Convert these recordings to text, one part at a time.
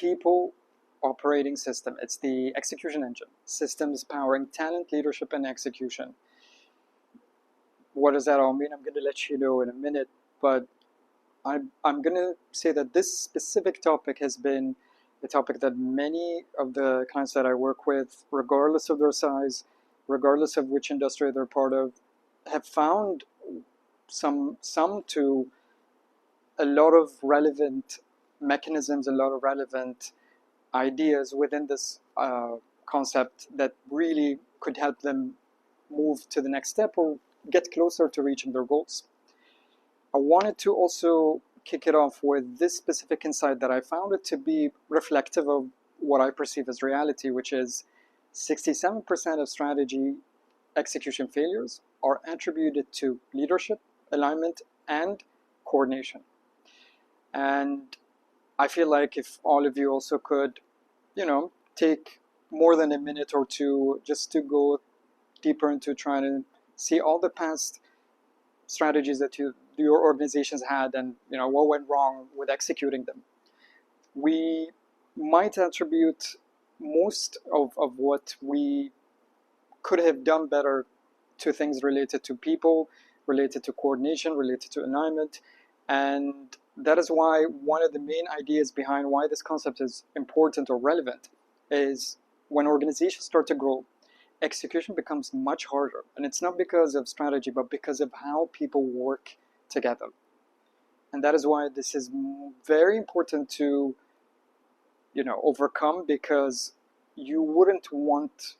people operating system. It's the execution engine. Systems powering talent, leadership, and execution. What does that all mean? I'm going to let you know in a minute, but I'm going to say that this specific topic has been a topic that many of the clients that I work with, regardless of their size, regardless of which industry they're part of, have found some to a lot of relevant mechanisms, a lot of relevant ideas within this concept that really could help them move to the next step or get closer to reaching their goals. I wanted to also kick it off with this specific insight that I found it to be reflective of what I perceive as reality, which is 67% of strategy execution failures are attributed to leadership, alignment, and coordination. And I feel like if all of you also could, take more than a minute or two just to go deeper into trying to see all the past strategies that your organizations had and what went wrong with executing them, we might attribute most of what we could have done better to things related to people, related to coordination, related to alignment. And that is why one of the main ideas behind why this concept is important or relevant is when organizations start to grow, execution becomes much harder. And it's not because of strategy, but because of how people work together. And that is why this is very important to overcome, because you wouldn't want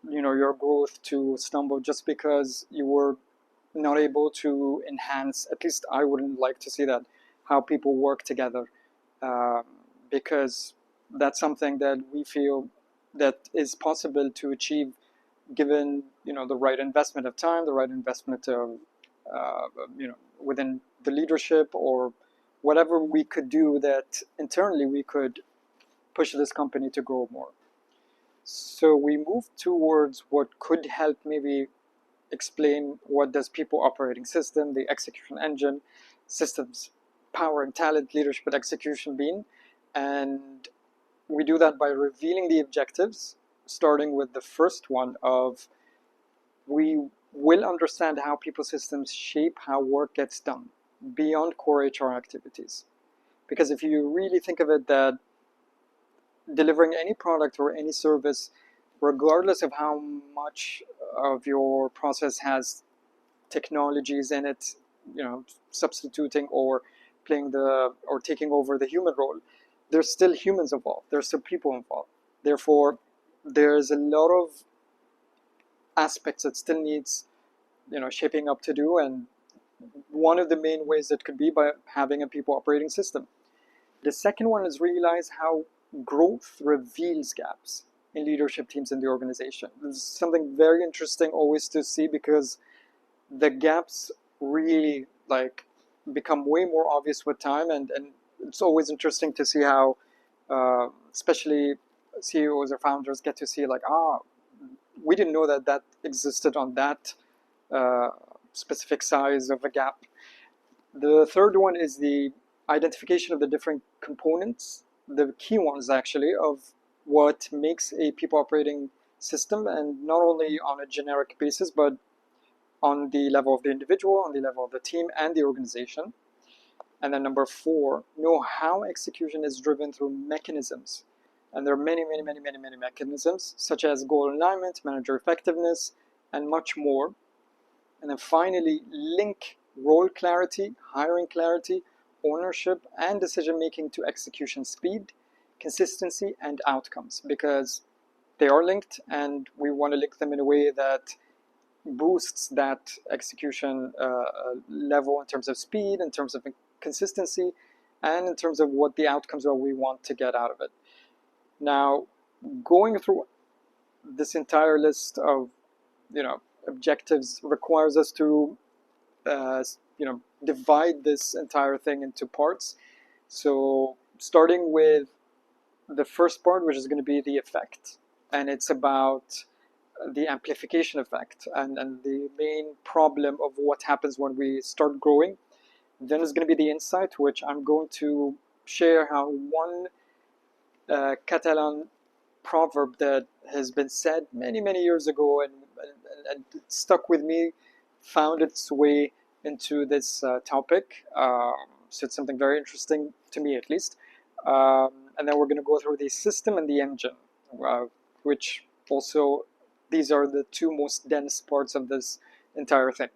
your growth to stumble just because you were not able to enhance, at least I wouldn't like to see that, how people work together, because that's something that we feel that is possible to achieve given the right investment of time, the right investment of within the leadership, or whatever we could do that internally we could push this company to grow more. So we move towards what could help maybe explain what does people operating system, the execution engine, systems powering talent, leadership, and execution mean. And we do that by revealing the objectives, starting with the first one of we will understand how people systems shape how work gets done beyond core HR activities. Because if you really think of it, that delivering any product or any service, regardless of how much of your process has technologies in it, substituting or taking over the human role, there's still humans involved. There's still people involved. Therefore, there's a lot of aspects that still needs, shaping up to do. And one of the main ways that could be by having a people operating system. The second one is realize how growth reveals gaps in leadership teams in the organization. This is something very interesting always to see, because the gaps really become way more obvious with time, and it's always interesting to see how especially CEOs or founders get to see we didn't know that existed on that specific size of a gap. The third one is the identification of the different components, the key ones actually, of what makes a people operating system, and not only on a generic basis, but on the level of the individual, on the level of the team and the organization. And then number 4, know how execution is driven through mechanisms. And there are many mechanisms, such as goal alignment, manager effectiveness, and much more. And then finally, link role clarity, hiring clarity, ownership, and decision-making to execution speed, consistency, and outcomes, because they are linked, and we want to link them in a way that boosts that execution level in terms of speed, in terms of consistency, and in terms of what the outcomes are we want to get out of it. Now, going through this entire list of objectives requires us to divide this entire thing into parts. So starting with the first part, which is going to be the effect, and it's about the amplification effect and the main problem of what happens when we start growing. Then is going to be the insight, which I'm going to share how one Catalan proverb that has been said many, many years ago and it stuck with me, found its way into this topic. So it's something very interesting to me, at least. And then we're going to go through the system and the engine, which also, these are the two most dense parts of this entire thing.